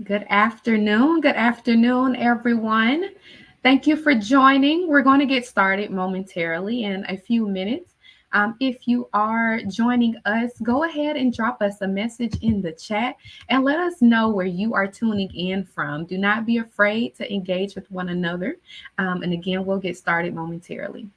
Good afternoon. Good afternoon, everyone. Thank you for joining. We're going to get started momentarily in a few minutes. If you are joining us, go ahead and drop us a message in the chat and let us know where you are tuning in from. Do not be afraid to engage with one another. And again, we'll get started momentarily.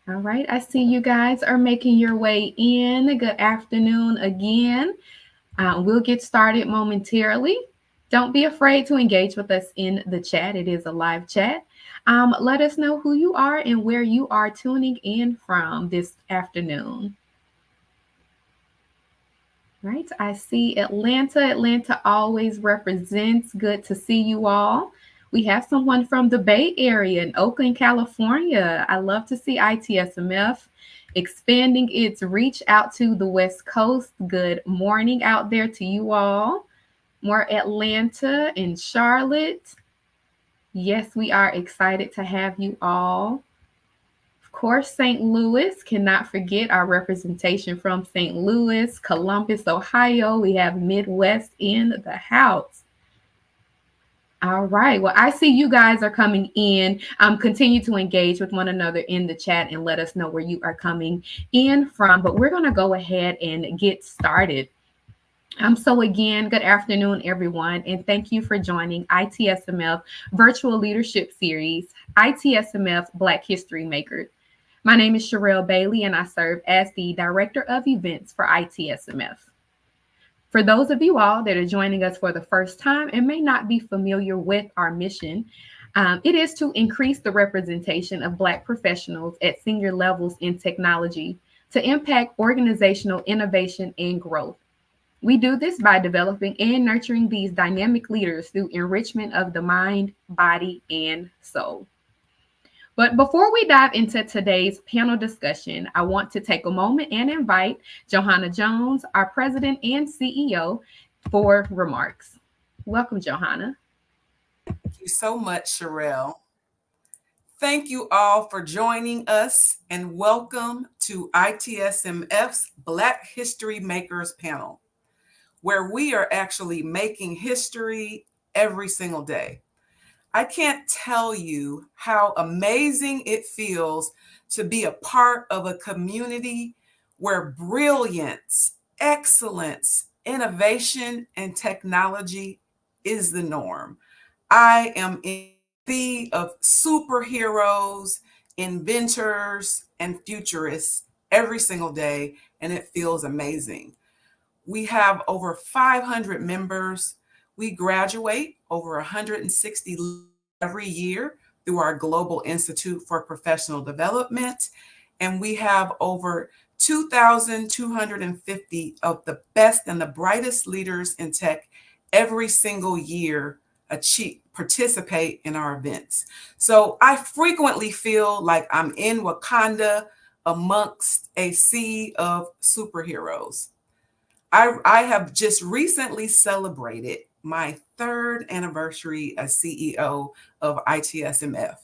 All right, I see you guys are making your way in. Good afternoon again. We'll get started momentarily. Don't be afraid to engage with us in the chat. It is a live chat. Let us know who you are and where you are tuning in from this afternoon. Right, I see Atlanta. Atlanta always represents. Good to see you all. We have someone from the Bay Area in Oakland, California. I love to see ITSMF expanding its reach out to the West Coast. Good morning out there to you all. More Atlanta and Charlotte. Yes, we are excited to have you all. Of course, St. Louis, cannot forget our representation from St. Louis, Columbus, Ohio. We have Midwest in the house. All right. Well, I see you guys are coming in. Continue to engage with one another in the chat and let us know where you are coming in from. But we're going to go ahead and get started. So again, good afternoon, everyone, and thank you for joining ITSMF Virtual Leadership Series, ITSMF Black History Makers. My name is Sherelle Bailey, and I serve as the Director of Events for ITSMF. For those of you all that are joining us for the first time and may not be familiar with our mission, it is to increase the representation of Black professionals at senior levels in technology to impact organizational innovation and growth. We do this by developing and nurturing these dynamic leaders through enrichment of the mind, body, and soul. But before we dive into today's panel discussion, I want to take a moment and invite Johanna Jones, our president and CEO, for remarks. Welcome, Johanna. Thank you so much, Sherelle. Thank you all for joining us and welcome to ITSMF's Black History Makers panel, where we are actually making history every single day. I can't tell you how amazing it feels to be a part of a community where brilliance, excellence, innovation, and technology is the norm. I am in the of superheroes, inventors, and futurists every single day, and it feels amazing. We have over 500 members. We graduate over 160 every year through our Global Institute for Professional Development. And we have over 2,250 of the best and the brightest leaders in tech every single year participate in our events. So I frequently feel like I'm in Wakanda amongst a sea of superheroes. I have just recently celebrated my third anniversary as CEO of ITSMF.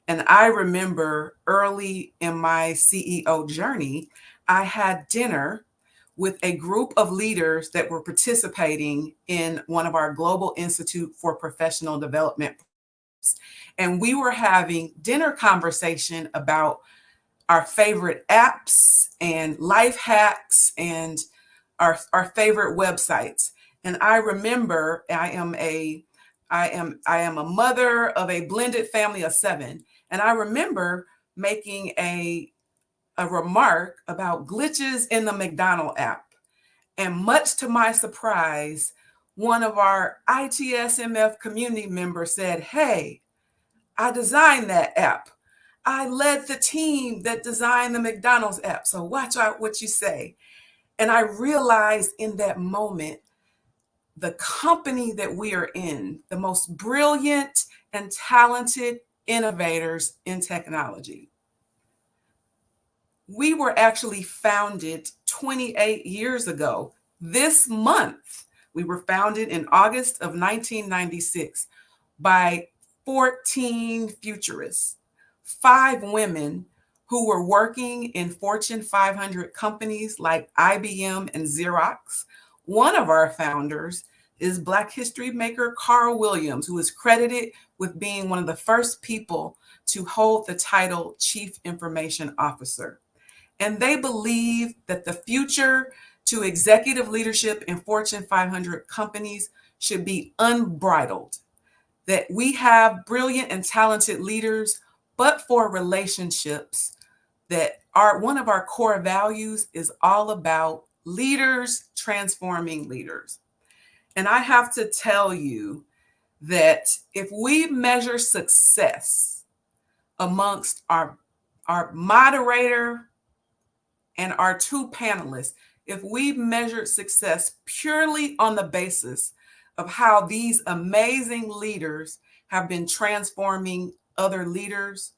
And I remember early in my CEO journey, I had dinner with a group of leaders that were participating in one of our Global Institute for Professional Development. And we were having dinner conversation about our favorite apps and life hacks and our favorite websites. And I remember I am a mother of a blended family of 7. And I remember making a remark about glitches in the McDonald app. And much to my surprise, one of our ITSMF community members said, "Hey, I designed that app. I led the team that designed the McDonald's app. So watch out what you say." And I realized in that moment, the company that we are in, the most brilliant and talented innovators in technology. We were actually founded 28 years ago. This month, we were founded in August of 1996 by 14 futurists, 5 women who were working in Fortune 500 companies like IBM and Xerox. One of our founders is Black history maker Carl Williams, who is credited with being one of the first people to hold the title Chief Information Officer. And they believe that the future to executive leadership in Fortune 500 companies should be unbridled, that we have brilliant and talented leaders, but for relationships, that one of our core values is all about leaders transforming leaders. And I have to tell you that if we measure success amongst our moderator and our 2 panelists, if we measured success purely on the basis of how these amazing leaders have been transforming other leaders,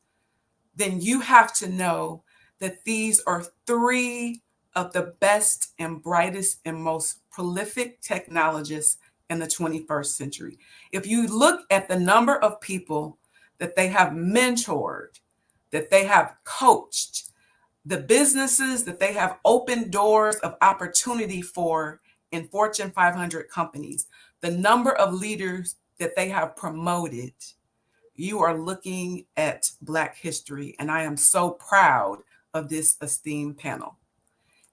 then you have to know that these are 3 of the best and brightest and most prolific technologists in the 21st century. If you look at the number of people that they have mentored, that they have coached, the businesses that they have opened doors of opportunity for in Fortune 500 companies, the number of leaders that they have promoted, you are looking at Black history. And I am so proud of this esteemed panel.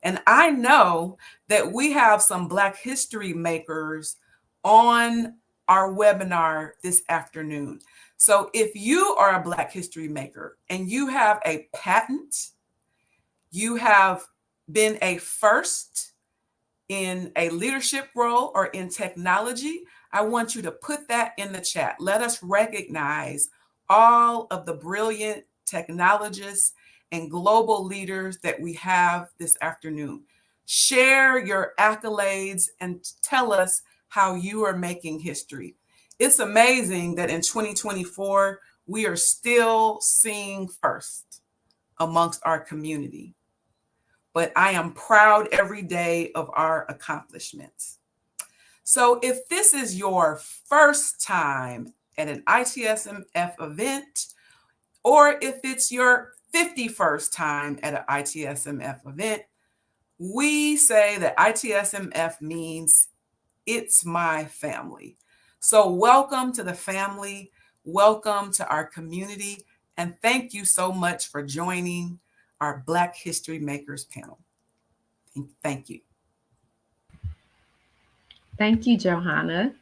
And I know that we have some Black history makers on our webinar this afternoon. So if you are a Black history maker and you have a patent, you have been a first in a leadership role or in technology, I want you to put that in the chat. Let us recognize all of the brilliant technologists and global leaders that we have this afternoon. Share your accolades and tell us how you are making history. It's amazing that in 2024, we are still seeing first amongst our community. But I am proud every day of our accomplishments. So if this is your first time at an ITSMF event, or if it's your 51st time at an ITSMF event, we say that ITSMF means it's my family. So welcome to the family, welcome to our community, and thank you so much for joining our Black History Makers panel. Thank you. Thank you, Johanna.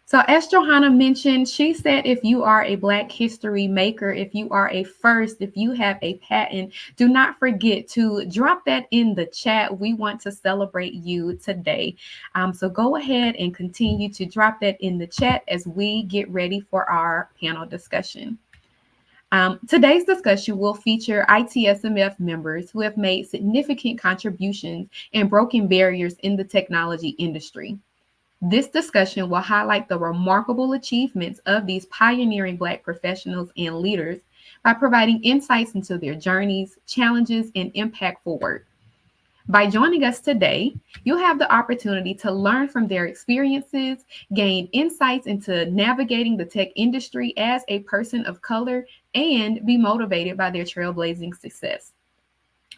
So as Johanna mentioned, she said if you are a Black history maker, if you are a first, if you have a patent, do not forget to drop that in the chat. We want to celebrate you today. So go ahead and continue to drop that in the chat as we get ready for our panel discussion. Today's discussion will feature ITSMF members who have made significant contributions and broken barriers in the technology industry. This discussion will highlight the remarkable achievements of these pioneering Black professionals and leaders by providing insights into their journeys, challenges, and impactful work. By joining us today, you'll have the opportunity to learn from their experiences, gain insights into navigating the tech industry as a person of color, and be motivated by their trailblazing success.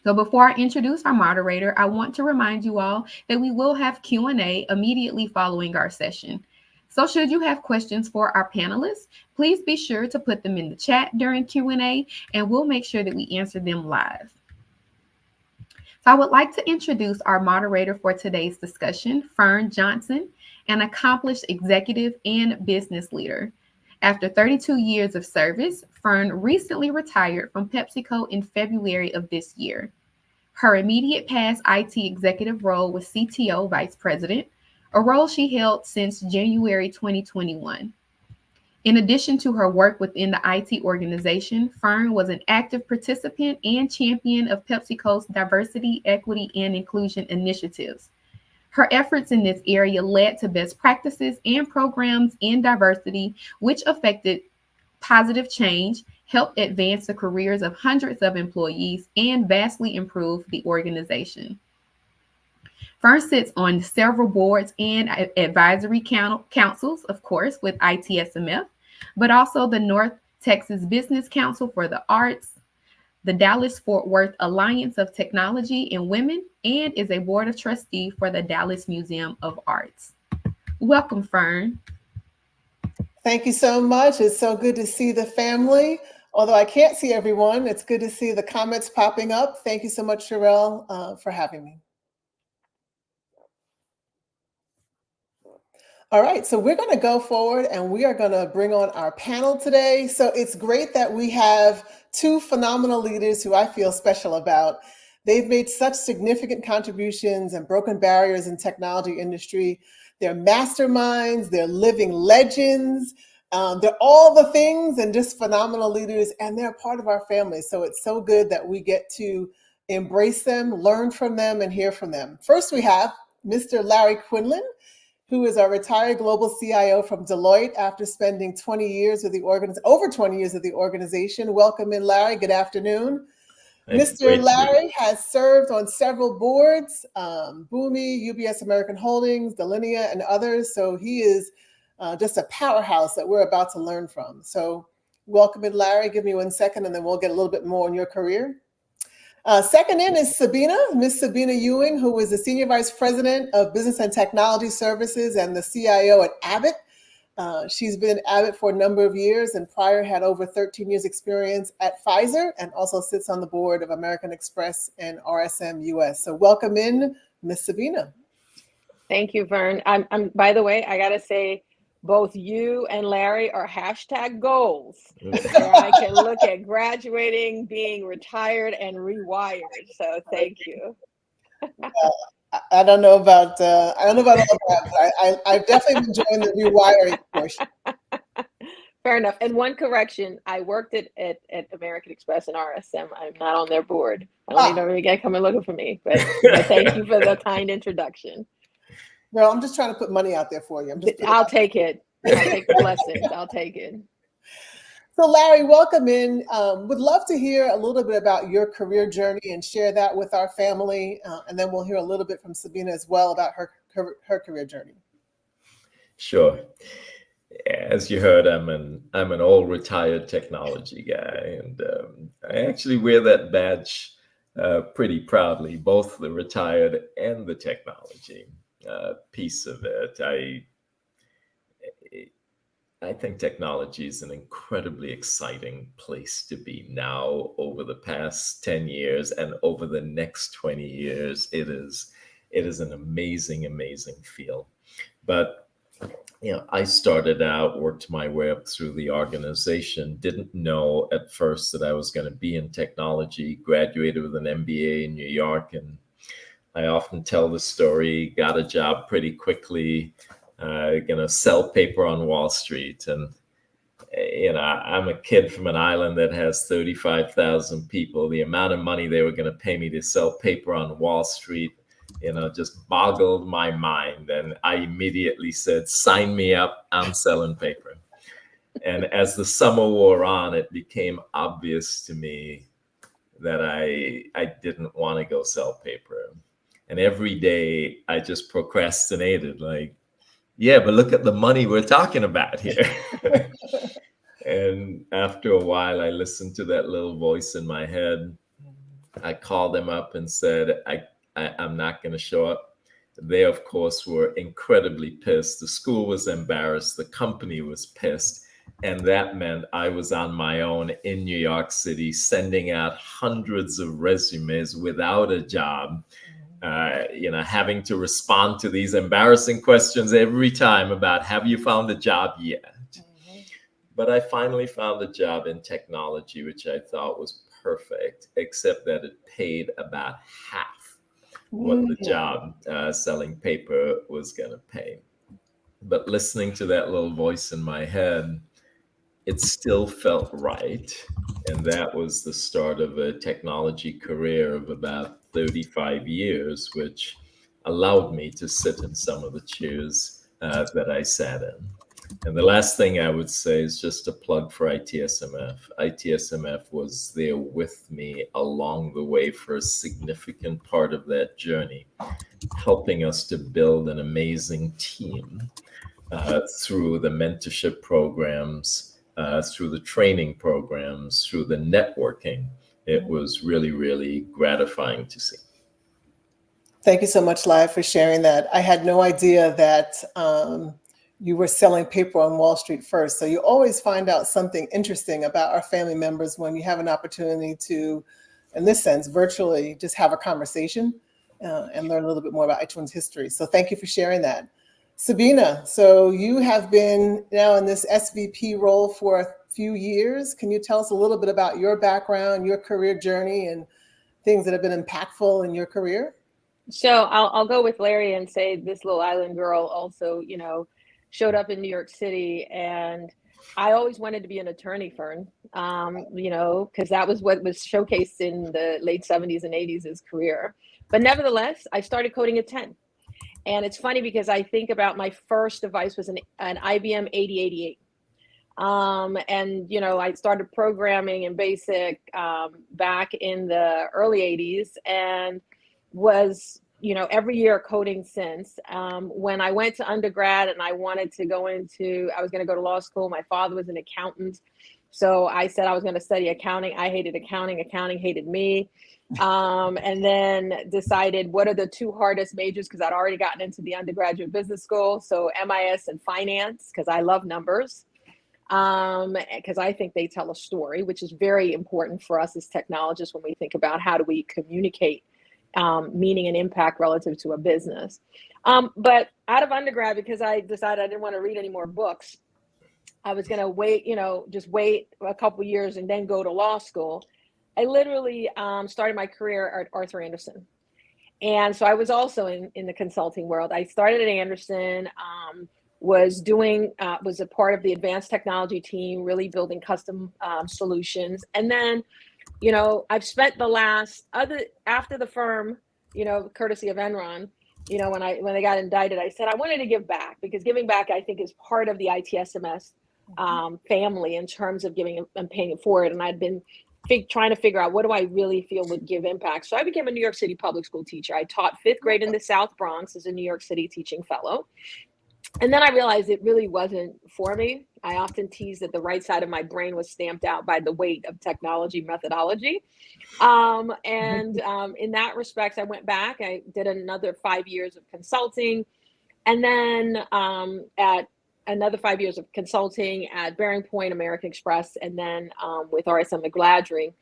So before I introduce our moderator, I want to remind you all that we will have Q&A immediately following our session. So should you have questions for our panelists, please be sure to put them in the chat during Q&A, and we'll make sure that we answer them live. So I would like to introduce our moderator for today's discussion, Fern Johnson, an accomplished executive and business leader. After 32 years of service, Fern recently retired from PepsiCo in February of this year. Her immediate past IT executive role was CTO Vice President, a role she held since January 2021. In addition to her work within the IT organization, Fern was an active participant and champion of PepsiCo's diversity, equity, and inclusion initiatives. Her efforts in this area led to best practices and programs in diversity, which affected positive change, help advance the careers of hundreds of employees, and vastly improve the organization. Fern sits on several boards and advisory councils, of course, with ITSMF, but also the North Texas Business Council for the Arts, the Dallas Fort Worth Alliance of Technology and Women, and is a board of trustee for the Dallas Museum of Arts. Welcome, Fern. Thank you so much. It's so good to see the family. Although I can't see everyone, it's good to see the comments popping up. Thank you so much, Sherelle, for having me. All right, so we're going to go forward and we are going to bring on our panel today. So it's great that we have two phenomenal leaders who I feel special about. They've made such significant contributions and broken barriers in technology industry. They're masterminds, they're living legends, they're all the things and just phenomenal leaders, and they're part of our family. So it's so good that we get to embrace them, learn from them, and hear from them. First, we have Mr. Larry Quinlan, who is a retired global CIO from Deloitte after spending 20 years with the over 20 years with the organization. Welcome in, Larry. Good afternoon. Mr. Larry has served on several boards, Boomi, UBS American Holdings, Delinea, and others. So he is just a powerhouse that we're about to learn from. So welcome in, Larry. Give me 1 second and then we'll get a little bit more on your career. Second in is Sabina, Miss Sabina Ewing, who is the Senior Vice President of Business and Technology Services and the CIO at Abbott. She's been at Abbott for a number of years and prior had over 13 years experience at Pfizer and also sits on the board of American Express and RSM US. So welcome in, Miss Sabina. Thank you, Vern. I'm by the way, I gotta say, both you and Larry are hashtag goals. Where I can look at graduating, being retired, and rewired. So thank you. I don't know about all of that, but I've definitely been enjoying the rewiring portion. Fair enough. And one correction, I worked at American Express and RSM. I'm not on their board. I don't need every guy coming looking for me, but thank you for the kind introduction. Well, I'm just trying to put money out there for you. I'll take it. I'll take the blessings. I'll take it. So Larry, welcome in. Would love to hear a little bit about your career journey and share that with our family. And then we'll hear a little bit from Sabina as well about her career journey. Sure. As you heard, I'm an old retired technology guy, and I actually wear that badge pretty proudly, both the retired and the technology piece of it. I think technology is an incredibly exciting place to be now. Over the past 10 years and over the next 20 years, it is an amazing, amazing field. But I started out, worked my way up through the organization, didn't know at first that I was going to be in technology, graduated with an MBA in New York, and I often tell the story, got a job pretty quickly, sell paper on Wall Street. And, I'm a kid from an island that has 35,000 people. The amount of money they were going to pay me to sell paper on Wall Street, just boggled my mind. And I immediately said, sign me up, I'm selling paper. And as the summer wore on, it became obvious to me that I didn't want to go sell paper. And every day I just procrastinated, like, yeah, but look at the money we're talking about here. And after a while, I listened to that little voice in my head. I called them up and said, I'm not going to show up. They, of course, were incredibly pissed. The school was embarrassed. The company was pissed. And that meant I was on my own in New York City, sending out hundreds of resumes without a job, having to respond to these embarrassing questions every time about, have you found a job yet? Mm-hmm. But I finally found a job in technology, which I thought was perfect, except that it paid about half what the job selling paper was going to pay. But listening to that little voice in my head, it still felt right. And that was the start of a technology career of about 35 years, which allowed me to sit in some of the chairs that I sat in. And the last thing I would say is just a plug for ITSMF. ITSMF was there with me along the way for a significant part of that journey, helping us to build an amazing team through the mentorship programs, through the training programs, through the networking. It was really, really gratifying to see. Thank you so much, Lai, for sharing that. I had no idea that you were selling paper on Wall Street first. So you always find out something interesting about our family members when you have an opportunity to, in this sense, virtually just have a conversation and learn a little bit more about each one's history. So thank you for sharing that. Sabina, so you have been now in this SVP role for a few years. Can you tell us a little bit about your background, your career journey, and things that have been impactful in your career? So I'll go with Larry and say this little island girl also, you know, showed up in New York City, and I always wanted to be an attorney, Fern, you know, because that was what was showcased in the late 70s and 80s, his career. But nevertheless, I started coding at 10. And it's funny because I think about my first device was an IBM 8088. And, you know, I started programming in BASIC back in the early 80s and was, you know, every year coding since. When I went to undergrad and I wanted to go into, I was going to go to law school. My father was an accountant. So I said I was going to study accounting. I hated accounting. Accounting hated me. And then decided what are the two hardest majors, because I'd already gotten into the undergraduate business school. So MIS and finance, because I love numbers. Because I think they tell a story, which is very important for us as technologists when we think about how do we communicate meaning and impact relative to a business. But out of undergrad, because I decided I didn't want to read any more books, I was going to wait, you know, just wait a couple years and then go to law school. I literally started my career at Arthur Andersen. And so I was also in the consulting world. I started at Andersen, was a part of the advanced technology team, really building custom solutions. And then, you know, I've spent the last after the firm, you know, courtesy of Enron, you know, when they got indicted, I said I wanted to give back, because giving back, I think, is part of the ITSMF family in terms of giving and paying it forward. And I'd been trying to figure out what do I really feel would give impact. So I became a New York City public school teacher. I taught 5th grade in the South Bronx as a New York City teaching fellow. And then I realized it really wasn't for me. I often tease that the right side of my brain was stamped out by the weight of technology methodology. In that respect, I went back. I did another 5 years of consulting. And then at another 5 years of consulting at Bearing Point, American Express, and then with RSM McGladrey.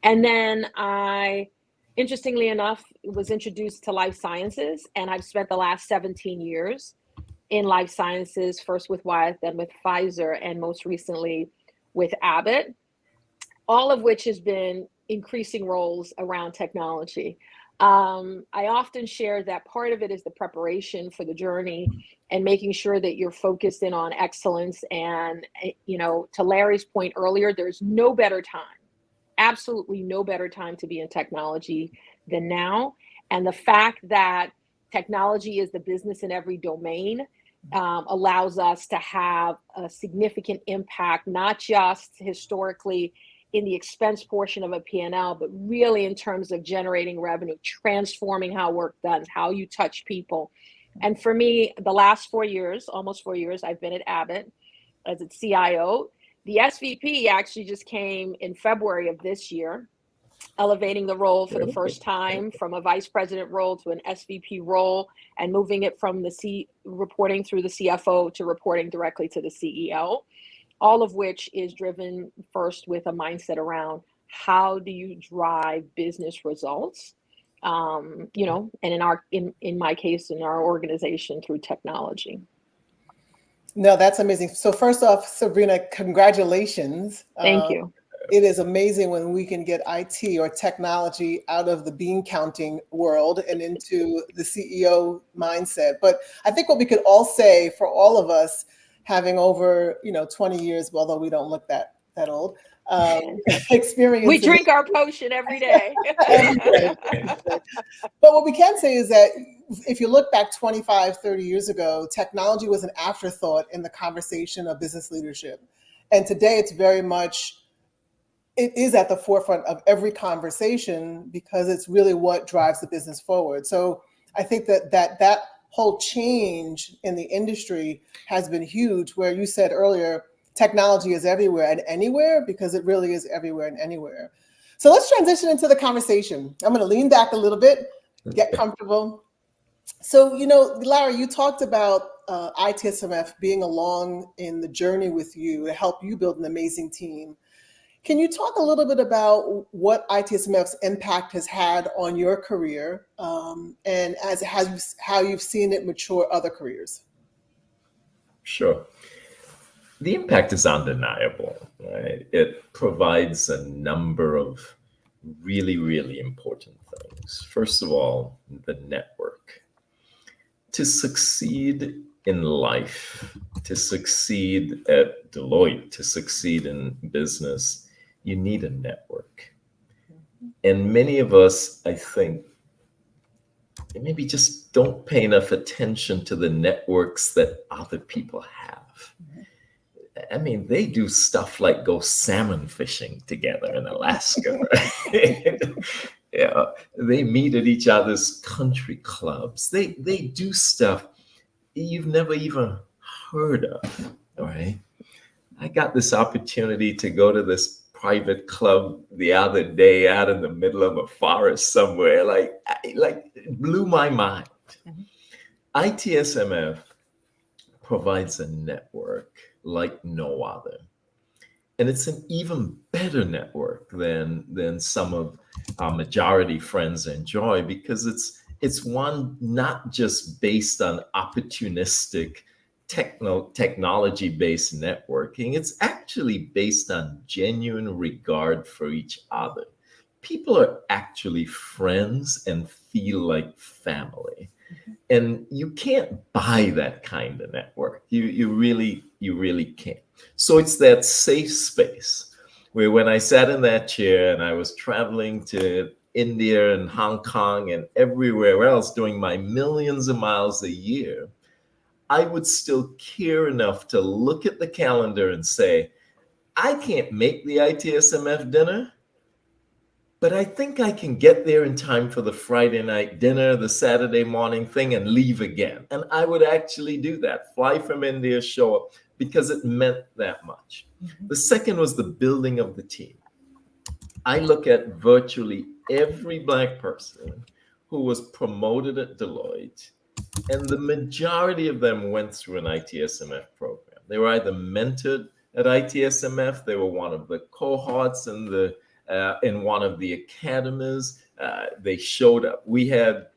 And then I, interestingly enough, was introduced to life sciences, and I've spent the last 17 years in life sciences, first with Wyeth, then with Pfizer, and most recently with Abbott, all of which has been increasing roles around technology. I often share that part of it is the preparation for the journey and making sure that you're focused in on excellence. And, you know, to Larry's point earlier, there's no better time, absolutely no better time to be in technology than now. And the fact that technology is the business in every domain allows us to have a significant impact, not just historically in the expense portion of a P&L, but really in terms of generating revenue, transforming how work done, how you touch people. And for me, the last 4 years, almost 4 years, I've been at Abbott as its CIO. The SVP actually just came in February of this year, elevating the role for the first time from a vice president role to an SVP role, and moving it from the reporting through the CFO to reporting directly to the CEO. All of which is driven first with a mindset around how do you drive business results, you know, and in my case, in our organization, through technology. No, that's amazing. So first off, Sabrina, congratulations. Thank you. It is amazing when we can get IT or technology out of the bean counting world and into the CEO mindset. But I think what we could all say for all of us, having over 20 years, although we don't look that old, experience. We drink our potion every day. Every day. But what we can say is that if you look back 25, 30 years ago, technology was an afterthought in the conversation of business leadership. And today it's very much, it is at the forefront of every conversation because it's really what drives the business forward. So I think that whole change in the industry has been huge, where you said earlier, technology is everywhere and anywhere, because it really is everywhere and anywhere. So let's transition into the conversation. I'm going to lean back a little bit, get comfortable. So, Larry, you talked about ITSMF being along in the journey with you to help you build an amazing team. Can you talk a little bit about what ITSMF's impact has had on your career, and how you've seen it mature other careers? Sure. The impact is undeniable, right? It provides a number of really, really important things. First of all, the network. To succeed in life, to succeed at Deloitte, to succeed in business, you need a network. And many of us, I think, maybe just don't pay enough attention to the networks that other people have. I mean, they do stuff like go salmon fishing together in Alaska. Right? Yeah, they meet at each other's country clubs. They do stuff you've never even heard of. All right. I got this opportunity to go to this private club the other day out in the middle of a forest somewhere. Like it blew my mind. Mm-hmm. ITSMF provides a network like no other. And it's an even better network than some of our majority friends enjoy, because it's one not just based on opportunistic technology-based networking. It's actually based on genuine regard for each other. People are actually friends and feel like family. Mm-hmm. And you can't buy that kind of network. You really can't. So it's that safe space where when I sat in that chair and I was traveling to India and Hong Kong and everywhere else doing my millions of miles a year, I would still care enough to look at the calendar and say, I can't make the ITSMF dinner, but I think I can get there in time for the Friday night dinner, the Saturday morning thing, and leave again. And I would actually do that, fly from India, show up, because it meant that much. Mm-hmm. The second was the building of the team. I look at virtually every Black person who was promoted at Deloitte, and the majority of them went through an ITSMF program. They were either mentored at ITSMF, they were one of the cohorts in one of the academies. They showed up. We had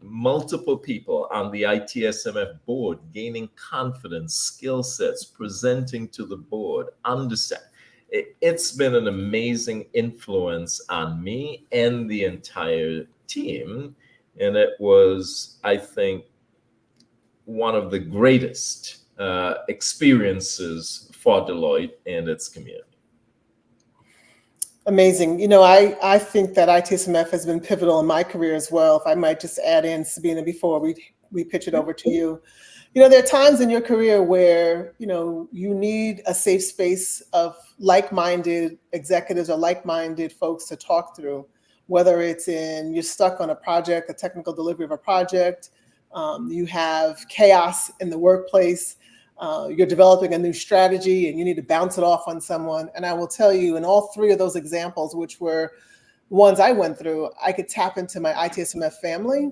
multiple people on the ITSMF board gaining confidence, skill sets, presenting to the board, understand. It's been an amazing influence on me and the entire team. And it was, I think, one of the greatest experiences for Deloitte and its community. Amazing. I think that ITSMF has been pivotal in my career as well. If I might just add in, Sabina, before we pitch it over to you. There are times in your career where, you need a safe space of like-minded executives or like-minded folks to talk through, whether it's you're stuck on a project, a technical delivery of a project, you have chaos in the workplace, you're developing a new strategy and you need to bounce it off on someone. And I will tell you, in all three of those examples, which were ones I went through, I could tap into my ITSMF family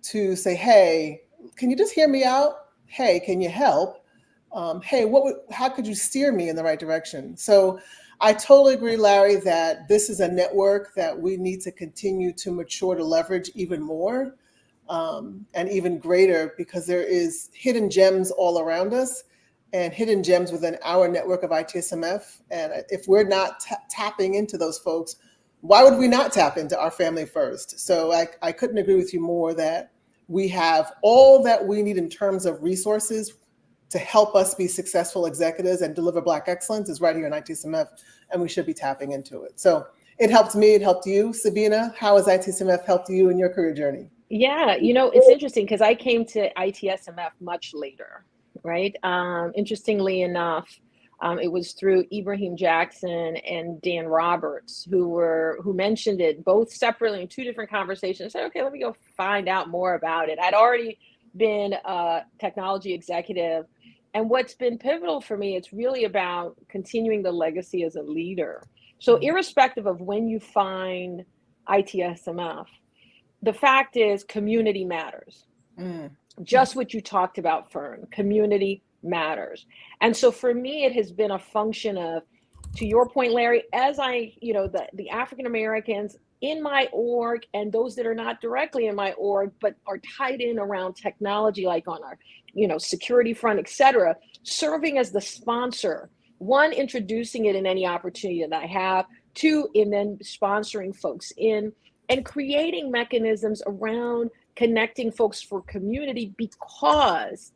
to say, hey, can you just hear me out? Hey, can you help? Hey, how could you steer me in the right direction? So I totally agree, Larry, that this is a network that we need to continue to mature to leverage even more. And even greater, because there is hidden gems all around us and hidden gems within our network of ITSMF. And if we're not tapping into those folks, why would we not tap into our family first? So I couldn't agree with you more that we have all that we need in terms of resources to help us be successful executives and deliver Black excellence is right here in ITSMF, and we should be tapping into it. So it helped me, it helped you. Sabina, how has ITSMF helped you in your career journey? Yeah, it's interesting because I came to ITSMF much later, right? Interestingly enough, it was through Ibrahim Jackson and Dan Roberts who mentioned it both separately in two different conversations. I said, okay, let me go find out more about it. I'd already been a technology executive, and what's been pivotal for me, it's really about continuing the legacy as a leader. So irrespective of when you find ITSMF, the fact is community matters. Just what you talked about, Fern, community matters. And so for me, it has been a function of, to your point, Larry, as the African Americans in my org and those that are not directly in my org, but are tied in around technology, like on our, security front, et cetera, serving as the sponsor, one, introducing it in any opportunity that I have, two, and then sponsoring folks in, and creating mechanisms around connecting folks for community because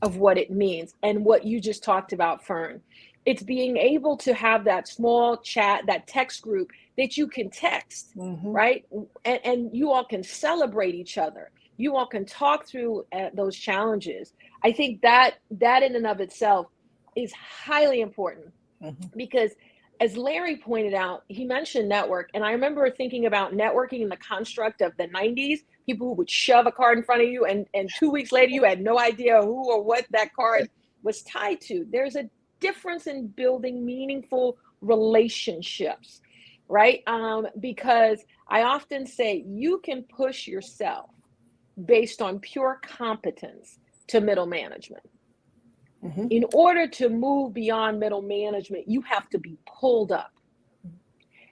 of what it means and what you just talked about, Fern. It's being able to have that small chat, that text group that you can text, right? And you all can celebrate each other. You all can talk through those challenges. I think that in and of itself is highly important because, as Larry pointed out, he mentioned network. And I remember thinking about networking in the construct of the 90s, people who would shove a card in front of you and 2 weeks later, you had no idea who or what that card was tied to. There's a difference in building meaningful relationships, right? Because I often say you can push yourself based on pure competence to middle management. In order to move beyond middle management, you have to be pulled up.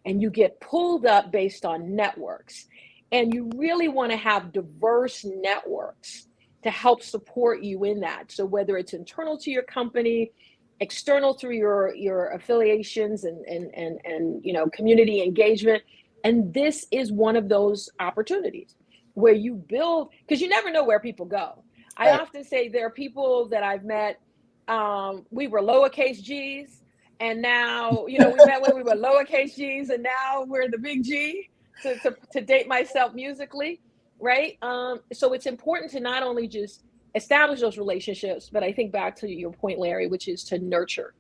And you get pulled up based on networks. And you really want to have diverse networks to help support you in that. So whether it's internal to your company, external through your affiliations and community engagement. And this is one of those opportunities where you build, because you never know where people go. I often say there are people that I've met, we were lowercase G's, and now, we met when we were lowercase G's, and now we're the big G, to date myself musically, right? So it's important to not only just establish those relationships, but I think back to your point, Larry, which is to nurture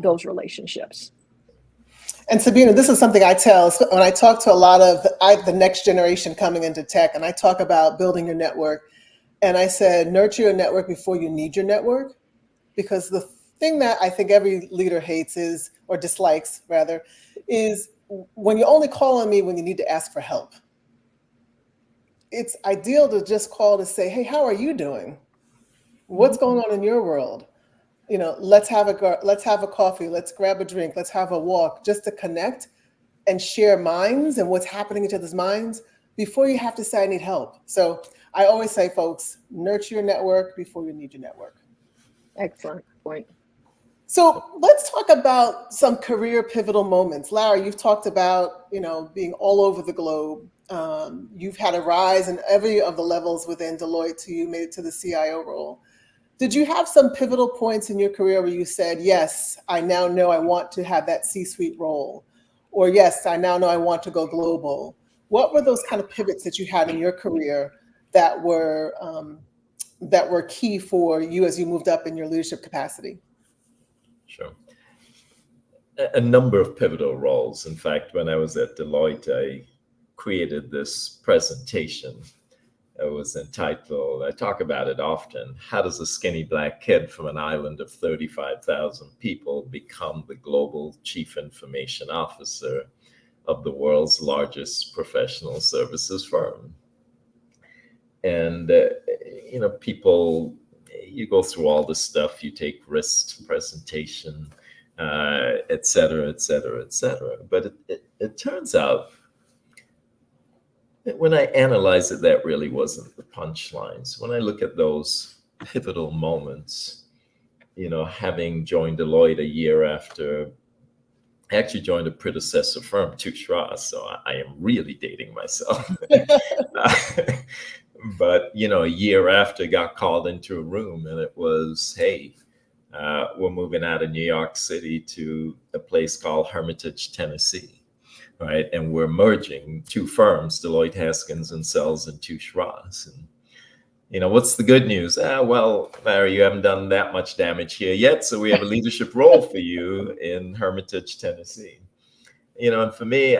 those relationships. And Sabina, this is something I tell when I talk to a lot of the next generation coming into tech, and I talk about building your network. And I said, nurture your network before you need your network. Because the thing that I think every leader hates is, or dislikes rather, is when you only call on me when you need to ask for help. It's ideal to just call to say, hey, how are you doing? What's going on in your world? Let's have a coffee, let's grab a drink, let's have a walk, just to connect and share minds and what's happening in each other's minds before you have to say, I need help. So I always say, folks, nurture your network before you need your network. Excellent point. So let's talk about some career pivotal moments. Larry, you've talked about, being all over the globe. You've had a rise in every of the levels within Deloitte till you made it to the CIO role. Did you have some pivotal points in your career where you said, yes, I now know I want to have that C-suite role, or yes, I now know I want to go global? What were those kind of pivots that you had in your career that were key for you as you moved up in your leadership capacity? Sure. A number of pivotal roles. In fact, when I was at Deloitte, I created this presentation. It was entitled, I talk about it often, how does a skinny black kid from an island of 35,000 people become the global chief information officer of the world's largest professional services firm? And, people, you go through all this stuff, you take risks, presentation, et cetera, et cetera, et cetera. But it turns out that when I analyze it, that really wasn't the punchlines. When I look at those pivotal moments, having joined Deloitte a year after, I actually joined a predecessor firm, Tushra, so I am really dating myself. But, a year after, got called into a room and it was, hey, we're moving out of New York City to a place called Hermitage, Tennessee. right? And we're merging two firms, Deloitte Haskins and Sells and Touche Ross. And, you know, what's the good news? Well, Larry, you haven't done that much damage here yet, so we have a leadership role for you in Hermitage, Tennessee. You know, and for me,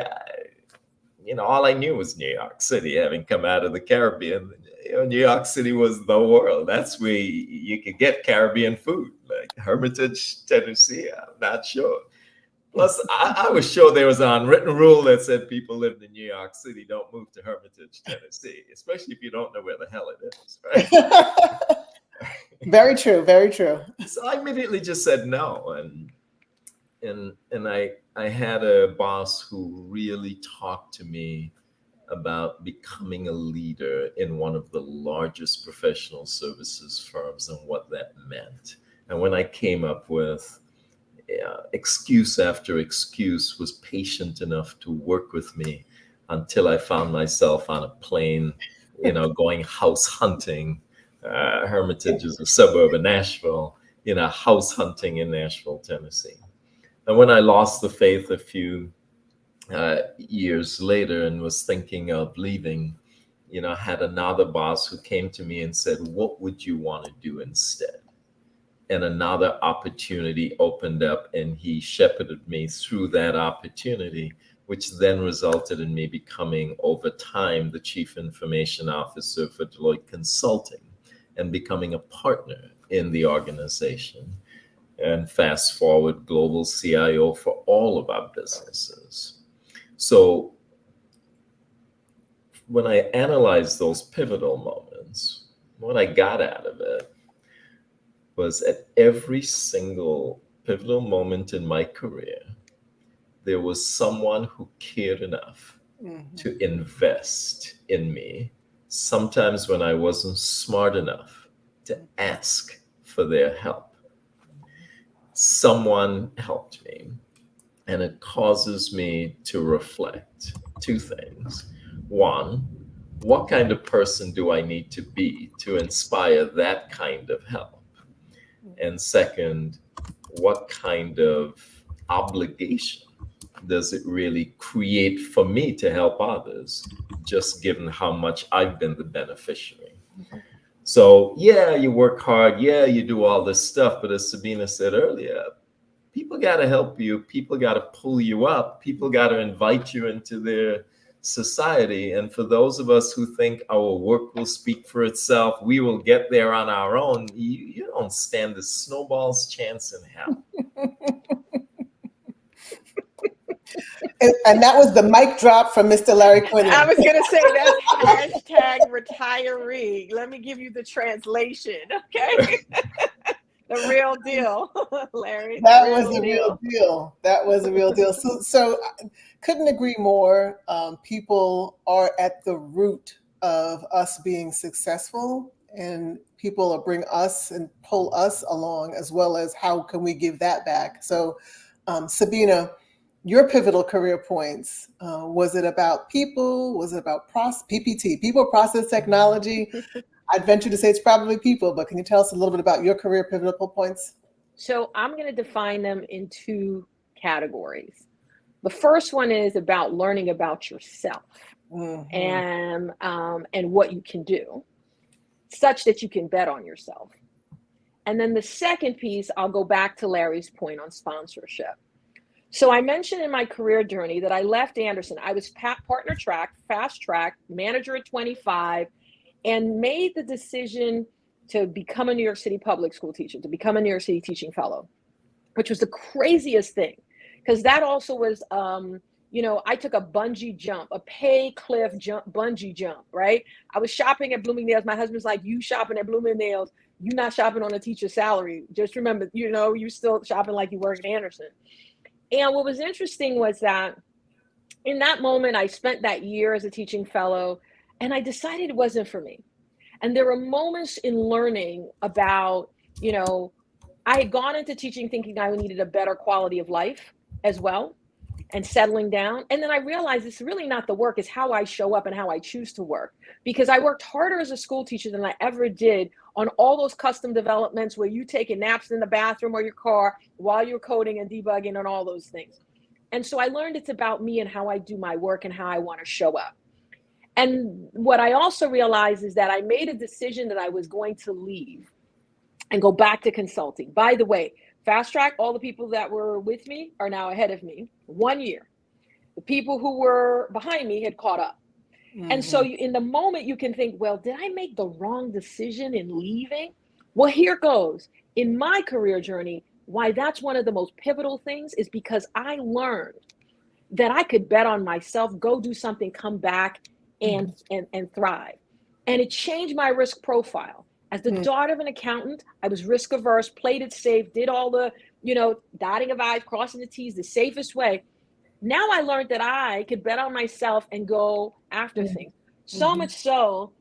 you know, all I knew was New York City, having come out of the Caribbean. You know, New York City was the world. That's where you could get Caribbean food. Like Hermitage, Tennessee, I'm not sure. Plus, I was sure there was an unwritten rule that said people lived in New York City don't move to Hermitage, Tennessee, especially if you don't know where the hell it is, right? Very true, very true. So I immediately just said no, and I had a boss who really talked to me about becoming a leader in one of the largest professional services firms and what that meant. And when I came up with excuse after excuse, was patient enough to work with me until I found myself on a plane, you know, going house hunting. Hermitage is a suburb of Nashville, you know, house hunting in Nashville, Tennessee. And when I lost the faith a few years later and was thinking of leaving, you know, I had another boss who came to me and said, "What would you want to do instead?" And another opportunity opened up, and he shepherded me through that opportunity, which then resulted in me becoming, over time, the Chief Information Officer for Deloitte Consulting and becoming a partner in the organization. And fast forward, global CIO for all of our businesses. So when I analyzed those pivotal moments, what I got out of it was at every single pivotal moment in my career, there was someone who cared enough to invest in me, sometimes when I wasn't smart enough to ask for their help. Someone helped me, and it causes me to reflect two things. One, what kind of person do I need to be to inspire that kind of help? And second, what kind of obligation does it really create for me to help others, just given how much I've been the beneficiary? So yeah, you work hard. Yeah, you do all this stuff. But as Sabina said earlier, people got to help you. People got to pull you up. People got to invite you into their society. And for those of us who think our work will speak for itself, we will get there on our own, you don't stand the snowball's chance in hell. And that was the mic drop from Mr. Larry Quinlan. I was going to say that's hashtag retiree. Let me give you the translation, okay? The real deal, Larry. That was a real deal. That was a real deal. So couldn't agree more. People are at the root of us being successful, and people will bring us and pull us along, as well as how can we give that back. So Sabina, your pivotal career points, was it about people? Was it about PPT, people, process, technology? I'd venture to say it's probably people, but can you tell us a little bit about your career pivotal points? So I'm going to define them in two categories. The first one is about learning about yourself and what you can do, such that you can bet on yourself. And then the second piece, I'll go back to Larry's point on sponsorship. So I mentioned in my career journey that I left Anderson. I was partner track, fast track, manager at 25, and made the decision to become a New York City public school teacher, to become a New York City teaching fellow, which was the craziest thing. Because that also was, I took a bungee jump, a pay cliff jump, bungee jump, right? I was shopping at Bloomingdale's. My husband's like, you shopping at Bloomingdale's, you not shopping on a teacher's salary. Just remember, you still shopping like you work at Anderson. And what was interesting was that in that moment, I spent that year as a teaching fellow, and I decided it wasn't for me. And there were moments in learning about, I had gone into teaching thinking I needed a better quality of life as well and settling down. And then I realized it's really not the work, it's how I show up and how I choose to work. Because I worked harder as a school teacher than I ever did on all those custom developments where you taking naps in the bathroom or your car while you're coding and debugging and all those things. And so I learned it's about me and how I do my work and how I want to show up. And what I also realized is that I made a decision that I was going to leave and go back to consulting. By the way, fast track, all the people that were with me are now ahead of me 1 year. The people who were behind me had caught up. Mm-hmm. And so in the moment you can think, well, did I make the wrong decision in leaving? Well, here goes. In my career journey, why that's one of the most pivotal things is because I learned that I could bet on myself, go do something, come back and thrive. And it changed my risk profile. As the daughter of an accountant, I was risk averse, played it safe, did all the, dotting of I's, crossing the T's the safest way. Now I learned that I could bet on myself and go after things. So much so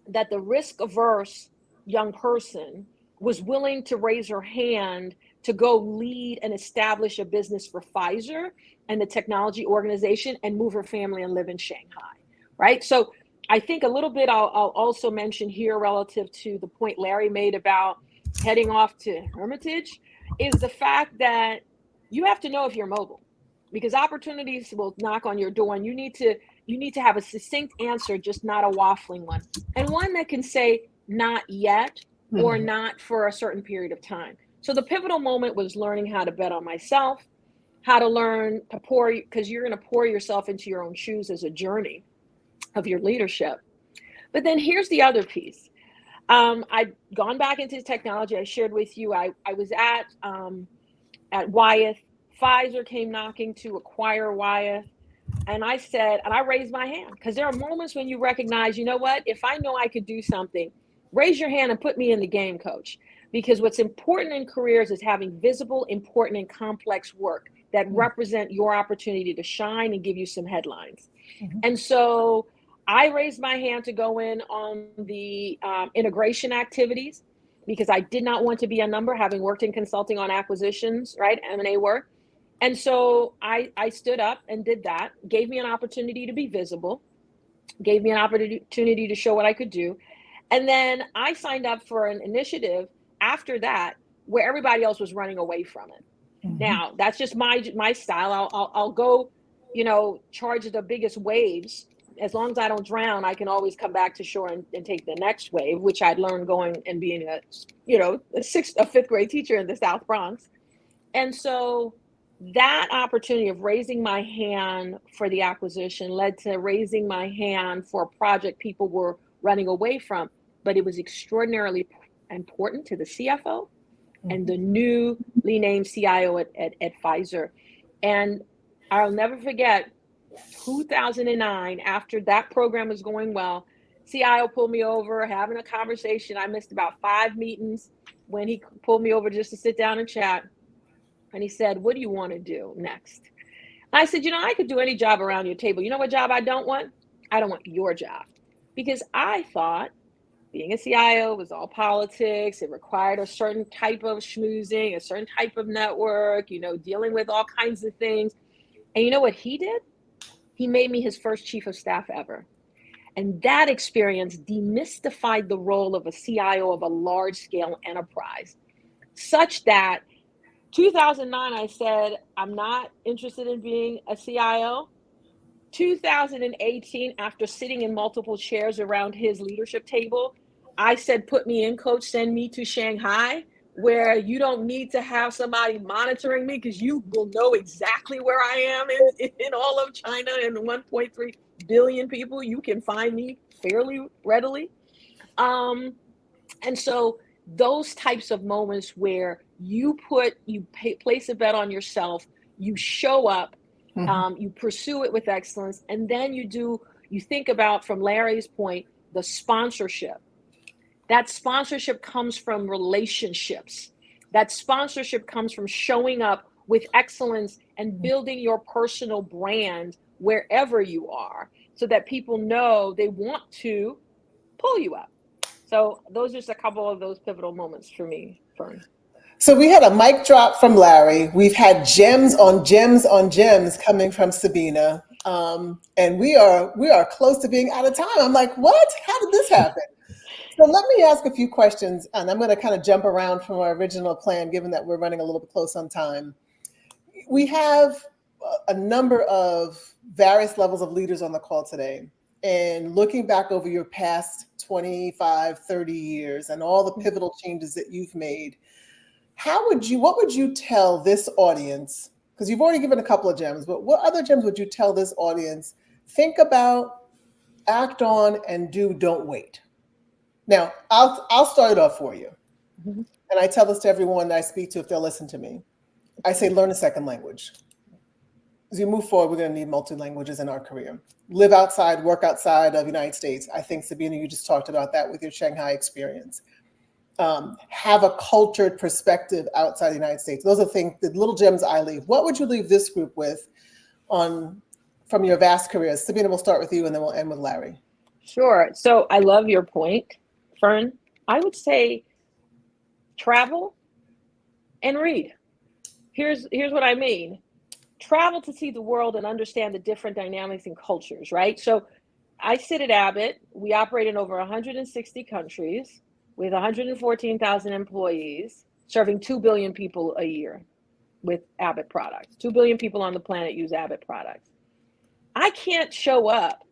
that the risk averse young person was willing to raise her hand to go lead and establish a business for Pfizer and the technology organization and move her family and live in Shanghai, right? So I think a little bit I'll also mention here relative to the point Larry made about heading off to Hermitage is the fact that you have to know if you're mobile, because opportunities will knock on your door and you need to have a succinct answer, just not a waffling one, and one that can say not yet or not for a certain period of time. So the pivotal moment was learning how to bet on myself, how to learn to pour, because you're going to pour yourself into your own shoes as a journey of your leadership. But then here's the other piece. I'd gone back into technology. I shared with you, I was at Wyeth. Pfizer came knocking to acquire Wyeth. And I said, and I raised my hand, because there are moments when you recognize, you know what, if I know I could do something, raise your hand and put me in the game, coach. Because what's important in careers is having visible, important, and complex work that represent your opportunity to shine and give you some headlines. And so I raised my hand to go in on the integration activities, because I did not want to be a number, having worked in consulting on acquisitions, right, M&A work. And so I stood up and did that, gave me an opportunity to be visible, gave me an opportunity to show what I could do. And then I signed up for an initiative after that where everybody else was running away from it. Now, that's just my style. I'll go, charge the biggest waves. As long as I don't drown, I can always come back to shore and take the next wave, which I'd learned going and being a fifth grade teacher in the South Bronx. And so that opportunity of raising my hand for the acquisition led to raising my hand for a project people were running away from, but it was extraordinarily important to the CFO and the newly named CIO at Pfizer. And I'll never forget 2009, after that program was going well, CIO pulled me over, having a conversation. I missed about 5 meetings when he pulled me over just to sit down and chat. And he said, what do you want to do next? And I said, I could do any job around your table. You know what job I don't want? I don't want your job. Because I thought being a CIO was all politics. It required a certain type of schmoozing, a certain type of network, dealing with all kinds of things. And you know what he did? He made me his first chief of staff ever. And that experience demystified the role of a CIO of a large scale enterprise, such that 2009, I said, I'm not interested in being a CIO. 2018, after sitting in multiple chairs around his leadership table, I said, put me in, coach, send me to Shanghai, where you don't need to have somebody monitoring me, because you will know exactly where I am in all of China and 1.3 billion people. You can find me fairly readily. And so those types of moments where you place a bet on yourself, you show up, you pursue it with excellence, and then you think about, from Larry's point, the sponsorship. That sponsorship comes from relationships. That sponsorship comes from showing up with excellence and building your personal brand wherever you are, so that people know they want to pull you up. So those are just a couple of those pivotal moments for me, Fern. So we had a mic drop from Larry. We've had gems on gems on gems coming from Sabina. And we are close to being out of time. I'm like, what? How did this happen? So let me ask a few questions, and I'm going to kind of jump around from our original plan, given that we're running a little bit close on time. We have a number of various levels of leaders on the call today. And looking back over your past 25, 30 years and all the pivotal changes that you've made, what would you tell this audience? Because you've already given a couple of gems, but what other gems would you tell this audience? Think about, act on, and do, don't wait. Now, I'll start it off for you. Mhm. And I tell this to everyone that I speak to if they'll listen to me. I say, learn a second language. As we move forward, we're going to need multi-languages in our career. Live outside, work outside of the United States. I think, Sabina, you just talked about that with your Shanghai experience. Have a cultured perspective outside the United States. Those are things, the little gems I leave. What would you leave this group with from your vast careers? Sabina, we'll start with you and then we'll end with Larry. Sure. So I love your point, Fern. I would say travel and read. Here's what I mean. Travel to see the world and understand the different dynamics and cultures, right? So I sit at Abbott. We operate in over 160 countries with 114,000 employees, serving 2 billion people a year with Abbott products. 2 billion people on the planet use Abbott products. I can't show up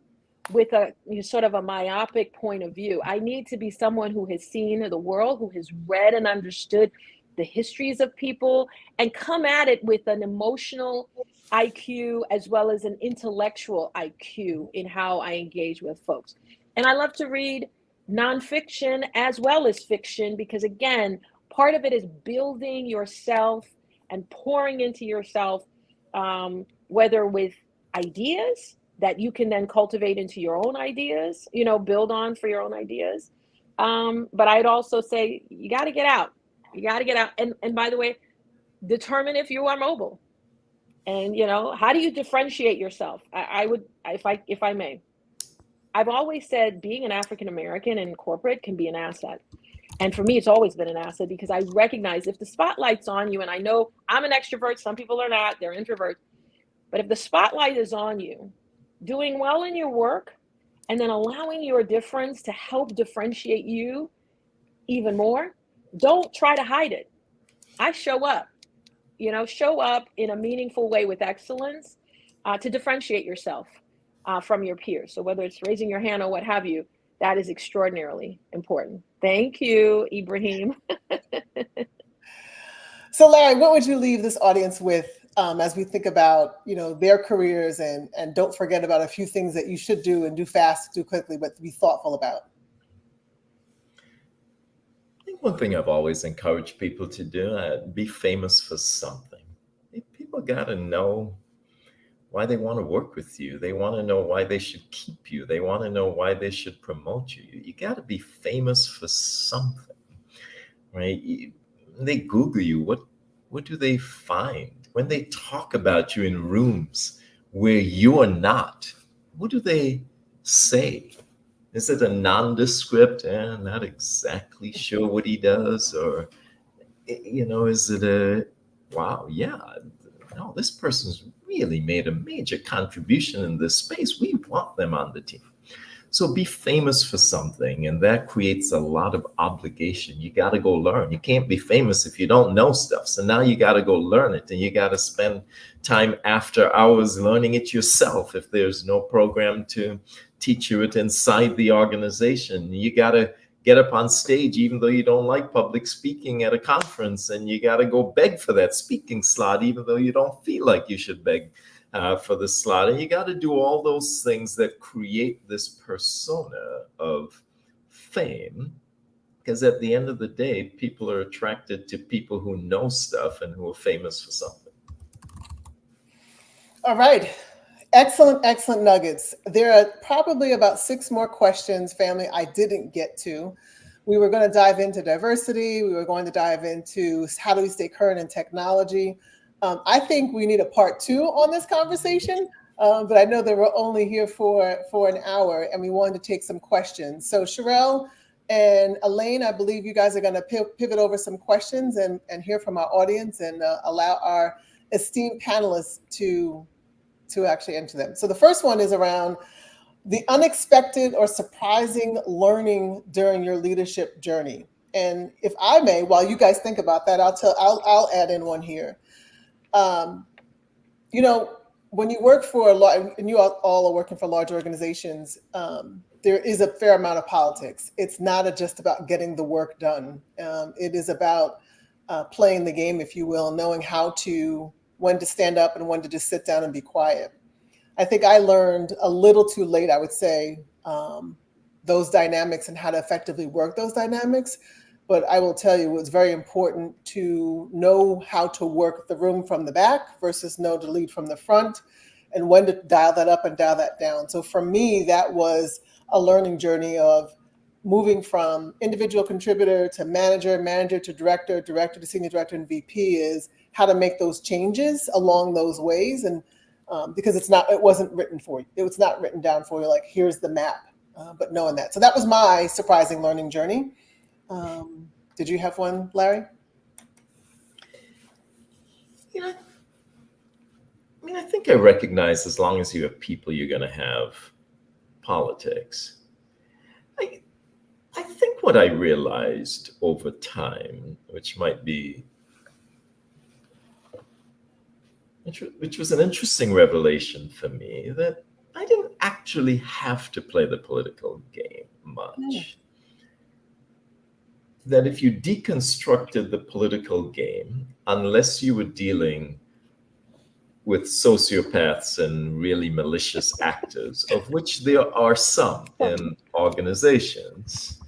with a sort of a myopic point of view. I need to be someone who has seen the world, who has read and understood the histories of people, and come at it with an emotional IQ as well as an intellectual IQ in how I engage with folks. And I love to read nonfiction as well as fiction, because again, part of it is building yourself and pouring into yourself, whether with ideas that you can then cultivate into your own ideas, build on for your own ideas. But I'd also say you got to get out. You got to get out. And by the way, determine if you are mobile. And, how do you differentiate yourself? I would, if I may, I've always said being an African-American in corporate can be an asset. And for me, it's always been an asset because I recognize if the spotlight's on you, and I know I'm an extrovert, some people are not, they're introverts. But if the spotlight is on you, doing well in your work, and then allowing your difference to help differentiate you even more, don't try to hide it. I show up in a meaningful way with excellence to differentiate yourself from your peers. So whether it's raising your hand or what have you, that is extraordinarily important. Thank you, Ibrahim. So Larry, what would you leave this audience with as we think about, their careers and don't forget about a few things that you should do and do fast, do quickly, but to be thoughtful about? I think one thing I've always encouraged people to do, be famous for something. People got to know why they want to work with you. They want to know why they should keep you. They want to know why they should promote you. You got to be famous for something, right? They Google you. What do they find? When they talk about you in rooms where you're not, what do they say? Is it a nondescript, not exactly sure what he does? Or, is it a, wow, yeah, no, this person's really made a major contribution in this space. We want them on the team. So be famous for something, and that creates a lot of obligation. You got to go learn. You can't be famous if you don't know stuff. So now you got to go learn it, and you got to spend time after hours learning it yourself if there's no program to teach you it inside the organization. You got to get up on stage even though you don't like public speaking at a conference, and you got to go beg for that speaking slot even though you don't feel like you should beg for the slot. And you got to do all those things that create this persona of fame, because at the end of the day, people are attracted to people who know stuff and who are famous for something. All right. Excellent nuggets. There are probably about 6 more questions, family, I didn't get to. We were going to dive into diversity. We were going to dive into how do we stay current in technology. I think we need a part 2 on this conversation, but I know that we're only here for an hour and we wanted to take some questions. So Sherelle and Elaine, I believe you guys are going to pivot over some questions and hear from our audience and allow our esteemed panelists to actually enter them. So the first one is around the unexpected or surprising learning during your leadership journey. And if I may, while you guys think about that, I'll add in one here. You know, when you work for a lot, and you all are working for large organizations, there is a fair amount of politics. It's not just about getting the work done. It is about playing the game, if you will, knowing when to stand up and when to just sit down and be quiet. I think I learned a little too late, I would say, those dynamics and how to effectively work those dynamics. But I will tell you, it was very important to know how to work the room from the back versus know to lead from the front, and when to dial that up and dial that down. So for me, that was a learning journey of moving from individual contributor to manager, manager to director, director to senior director and VP, is how to make those changes along those ways. And because it wasn't written for you. It was not written down for you, like, here's the map, but knowing that. So that was my surprising learning journey. Did you have one, Larry? Yeah, I mean, I think I recognize as long as you have people, you're going to have politics. I think what I realized over time, which was an interesting revelation for me, that I didn't actually have to play the political game much. That if you deconstructed the political game, unless you were dealing with sociopaths and really malicious actors, of which there are some in organizations,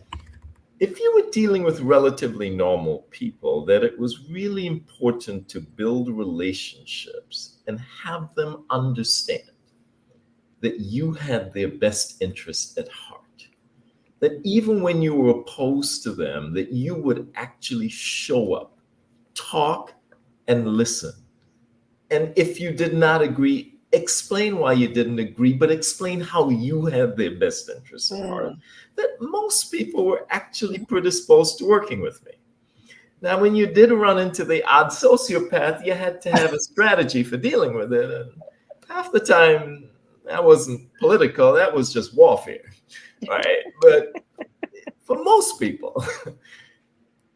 if you were dealing with relatively normal people, that it was really important to build relationships and have them understand that you had their best interest at heart. That even when you were opposed to them, that you would actually show up, talk, and listen. And if you did not agree, explain why you didn't agree, but explain how you had their best interests at heart. That most people were actually predisposed to working with me. Now, when you did run into the odd sociopath, you had to have a strategy for dealing with it. And half the time, that wasn't political, that was just warfare. Right. But for most people,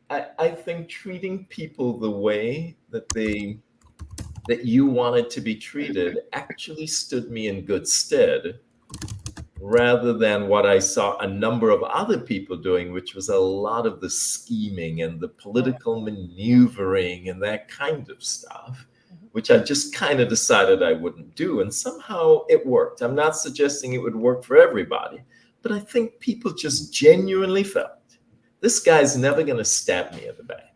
I think treating people the way that you wanted to be treated actually stood me in good stead, rather than what I saw a number of other people doing, which was a lot of the scheming and the political maneuvering and that kind of stuff, which I just kind of decided I wouldn't do. And somehow it worked. I'm not suggesting it would work for everybody, but I think people just genuinely felt, this guy's never going to stab me in the back.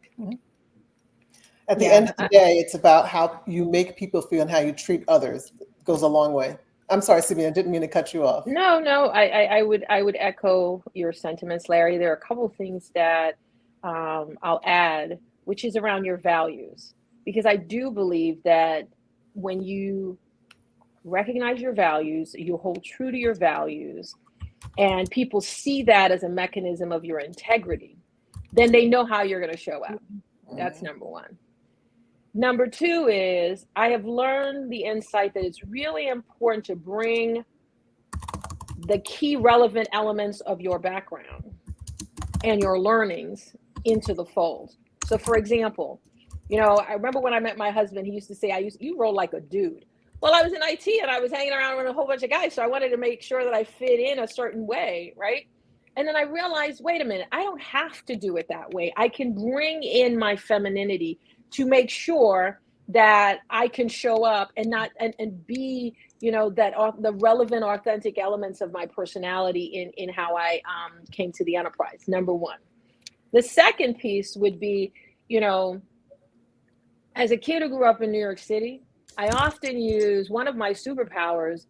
At the end of the day, it's about how you make people feel and how you treat others. It goes a long way. I'm sorry, Simi, I didn't mean to cut you off. No, I would echo your sentiments, Larry. There are a couple of things that I'll add, which is around your values, because I do believe that when you recognize your values, you hold true to your values, and people see that as a mechanism of your integrity, then they know how you're going to show up. That's number one. Number two is, I have learned the insight that it's really important to bring the key relevant elements of your background and your learnings into the fold. So for example, I remember when I met my husband, he used to say, you roll like a dude. Well, I was in IT and I was hanging around with a whole bunch of guys. So I wanted to make sure that I fit in a certain way, right? And then I realized, wait a minute, I don't have to do it that way. I can bring in my femininity to make sure that I can show up and be, the relevant, authentic elements of my personality in how I came to the enterprise. Number one. The second piece would be, as a kid who grew up in New York City, I often use, one of my superpowers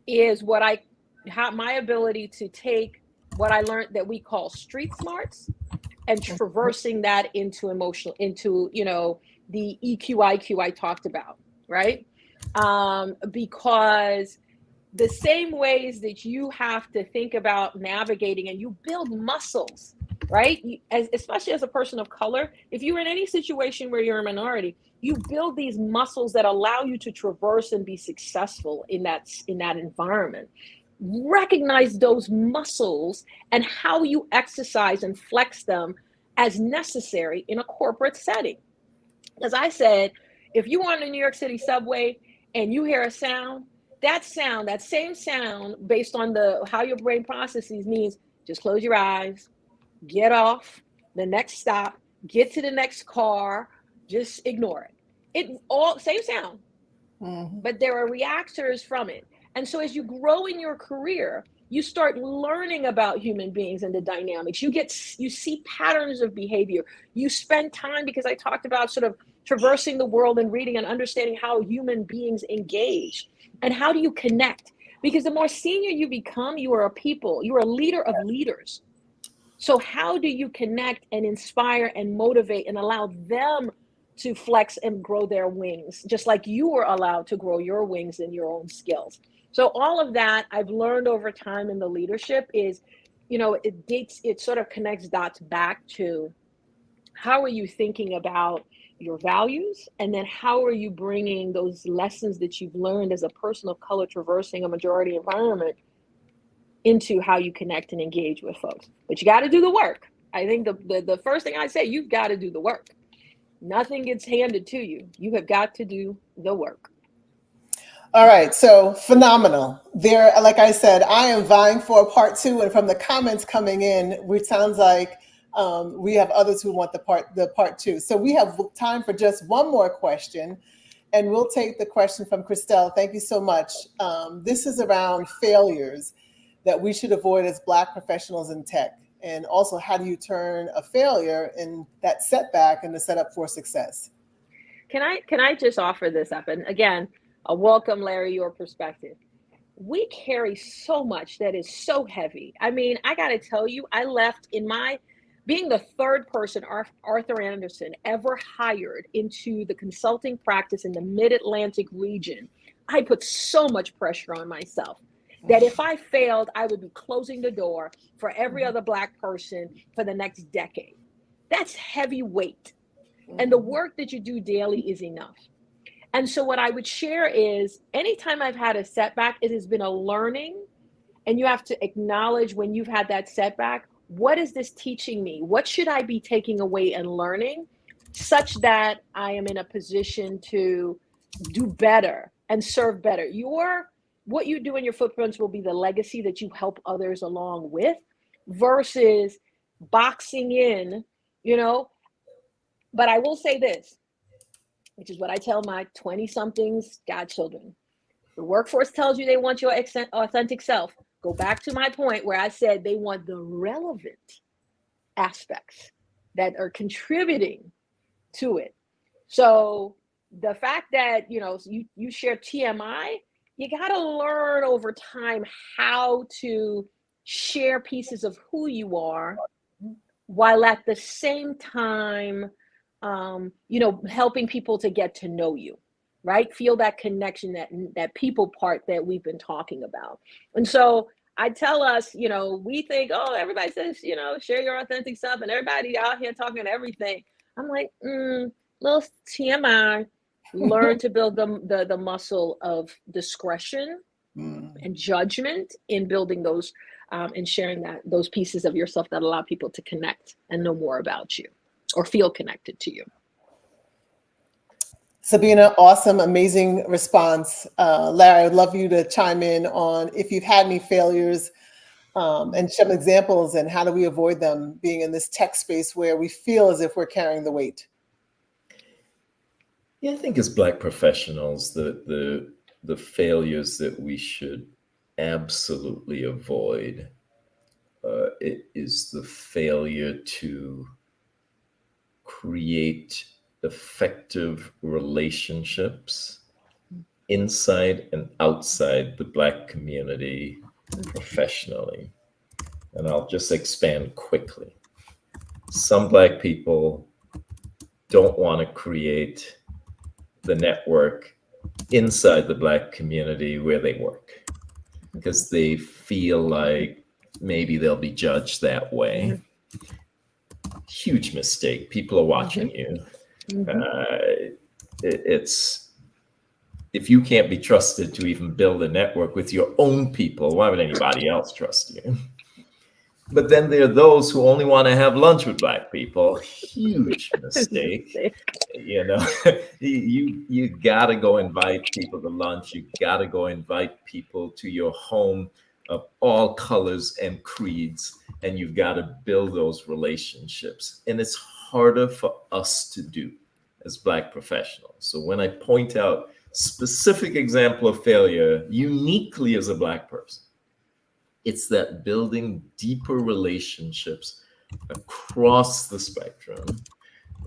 is my ability to take what I learned that we call street smarts and traversing that into the EQ, IQ I talked about, right? Because the same ways that you have to think about navigating, and you build muscles, right? Especially as a person of color, if you're in any situation where you're a minority, you build these muscles that allow you to traverse and be successful in that environment. Recognize those muscles and how you exercise and flex them as necessary in a corporate setting. As I said, if you want a New York City subway and you hear a sound, that same sound, based on how your brain processes, means just close your eyes, get off the next stop, get to the next car, just ignore it. It all same sound, but there are reactors from it. And so as you grow in your career, you start learning about human beings and the dynamics. You see patterns of behavior. You spend time, because I talked about sort of traversing the world and reading and understanding how human beings engage. And how do you connect? Because the more senior you become, you are a leader of leaders. So how do you connect and inspire and motivate and allow them to flex and grow their wings, just like you were allowed to grow your wings and your own skills? So all of that I've learned over time in the leadership is, it sort of connects dots back to how are you thinking about your values, and then how are you bringing those lessons that you've learned as a person of color traversing a majority environment into how you connect and engage with folks. But you got to do the work. I think the first thing I say, you've got to do the work. Nothing gets handed to you. You have got to do the work. All right, so phenomenal. There, like I said, I am vying for a part 2, and from the comments coming in, it sounds like we have others who want the part 2. So we have time for just one more question, and we'll take the question from Christelle. Thank you so much. This is around failures that we should avoid as Black professionals in tech, and also how do you turn a failure in that setback into set up for success? Can I just offer this up? And again, I welcome, Larry, your perspective. We carry so much that is so heavy. I mean, I got to tell you, I left being the third person Arthur Andersen ever hired into the consulting practice in the Mid-Atlantic region. I put so much pressure on myself that if I failed, I would be closing the door for every other Black person for the next decade. That's heavy weight. And the work that you do daily is enough. And so what I would share is, anytime I've had a setback, it has been a learning, and you have to acknowledge when you've had that setback, what is this teaching me? What should I be taking away and learning, such that I am in a position to do better and serve better? What you do in your footprints will be the legacy that you help others along with, versus boxing in, But I will say this, which is what I tell my 20-somethings godchildren. The workforce tells you they want your authentic self. Go back to my point where I said they want the relevant aspects that are contributing to it. So the fact that, you share TMI, you got to learn over time how to share pieces of who you are, while at the same time, helping people to get to know you, right? Feel that connection, that people part that we've been talking about. And so I tell us, we think, oh, everybody says, share your authentic self, and everybody out here talking everything. I'm like, little TMI, learn to build the muscle of discretion and judgment in building those and sharing those pieces of yourself that allow people to connect and know more about you, or feel connected to you. Sabina, awesome, amazing response. Larry, I'd love you to chime in on if you've had any failures and some examples, and how do we avoid them being in this tech space where we feel as if we're carrying the weight? Yeah, I think as Black professionals, the failures that we should absolutely avoid it is the failure to create effective relationships inside and outside the Black community professionally. And I'll just expand quickly. Some Black people don't want to create the network inside the Black community where they work, because they feel like maybe they'll be judged that way. Huge mistake. People are watching you. It's if you can't be trusted to even build a network with your own people, why would anybody else trust you? But then there are those who only want to have lunch with Black people. Huge mistake. You know, you gotta go invite people to lunch. You gotta go invite people to your home of all colors and creeds, and you've got to build those relationships. And it's harder for us to do as Black professionals. So when I point out specific example of failure uniquely as a Black person, it's that building deeper relationships across the spectrum.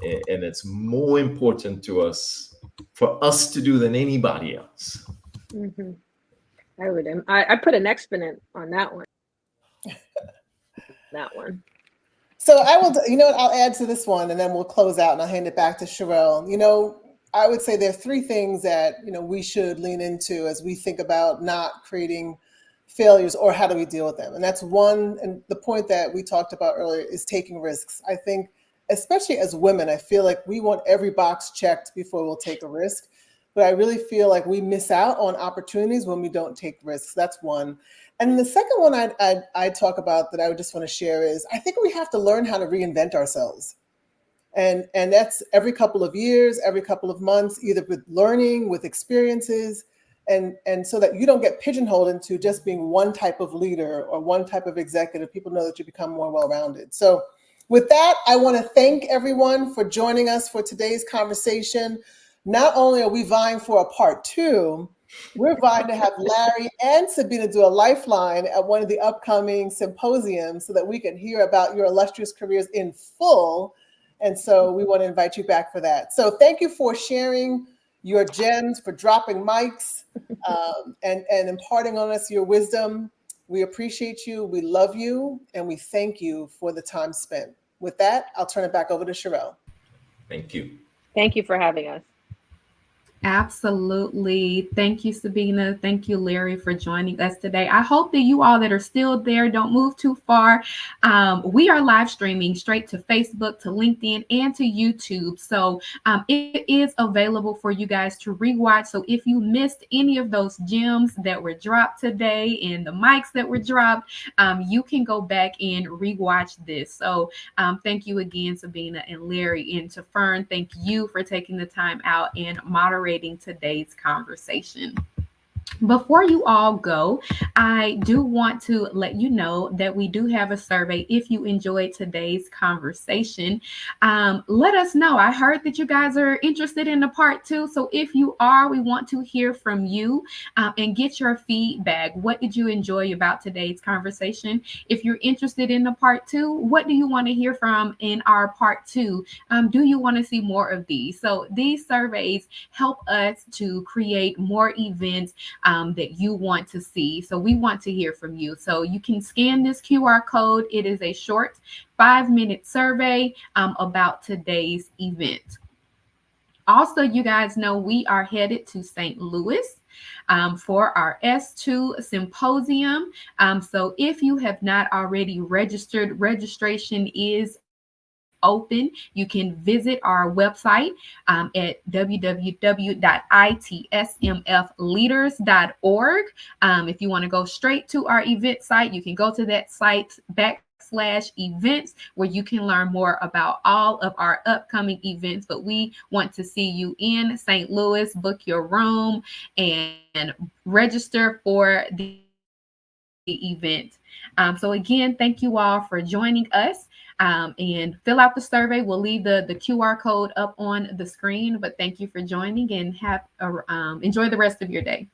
And it's more important to us for us to do than anybody else. Mm-hmm. I put an exponent on that one. That one. So I will, you know what, I'll add to this one and then we'll close out and I'll hand it back to Sherelle. You know, I would say there are three things that, you know, we should lean into as we think about not creating failures or how do we deal with them. And that's one, and the point that we talked about earlier is taking risks. I think, especially as women, I feel like we want every box checked before we'll take a risk. But I really feel like we miss out on opportunities when we don't take risks. That's one. And the second one I'd talk about that I would just want to share is I think we have to learn how to reinvent ourselves. And that's every couple of years, every couple of months, either with learning, with experiences, and so that you don't get pigeonholed into just being one type of leader or one type of executive. People know that you become more well-rounded. So with that, I want to thank everyone for joining us for today's conversation. Not only are we vying for a part 2, we're vying to have Larry and Sabina do a lifeline at one of the upcoming symposiums so that we can hear about your illustrious careers in full. And so we want to invite you back for that. So thank you for sharing your gems, for dropping mics, and imparting on us your wisdom. We appreciate you, we love you, and we thank you for the time spent. With that, I'll turn it back over to Sherelle. Thank you. Thank you for having us. Absolutely. Thank you, Sabina. Thank you, Larry, for joining us today. I hope that you all that are still there don't move too far. We are live streaming straight to Facebook, to LinkedIn, and to YouTube. So it is available for you guys to rewatch. So if you missed any of those gems that were dropped today and the mics that were dropped, you can go back and rewatch this. So thank you again, Sabina and Larry. And to Fern, thank you for taking the time out and moderating today's conversation. Before you all go, I do want to let you know that we do have a survey. If you enjoyed today's conversation, let us know. I heard that you guys are interested in the part 2. So if you are, we want to hear from you and get your feedback. What did you enjoy about today's conversation? If you're interested in the part 2, what do you want to hear from in our part 2? Do you want to see more of these? So these surveys help us to create more events that you want to see. So we want to hear from you. So you can scan this QR code. It is a short 5-minute survey about today's event. Also, you guys know we are headed to St. Louis for our S2 symposium. So if you have not already registered, registration is open. You can visit our website at www.itsmfleaders.org. If you want to go straight to our event site, you can go to that site /events where you can learn more about all of our upcoming events. But we want to see you in St. Louis. Book your room and register for the event. So again, thank you all for joining us. And fill out the survey. We'll leave the QR code up on the screen. But thank you for joining and have enjoy the rest of your day.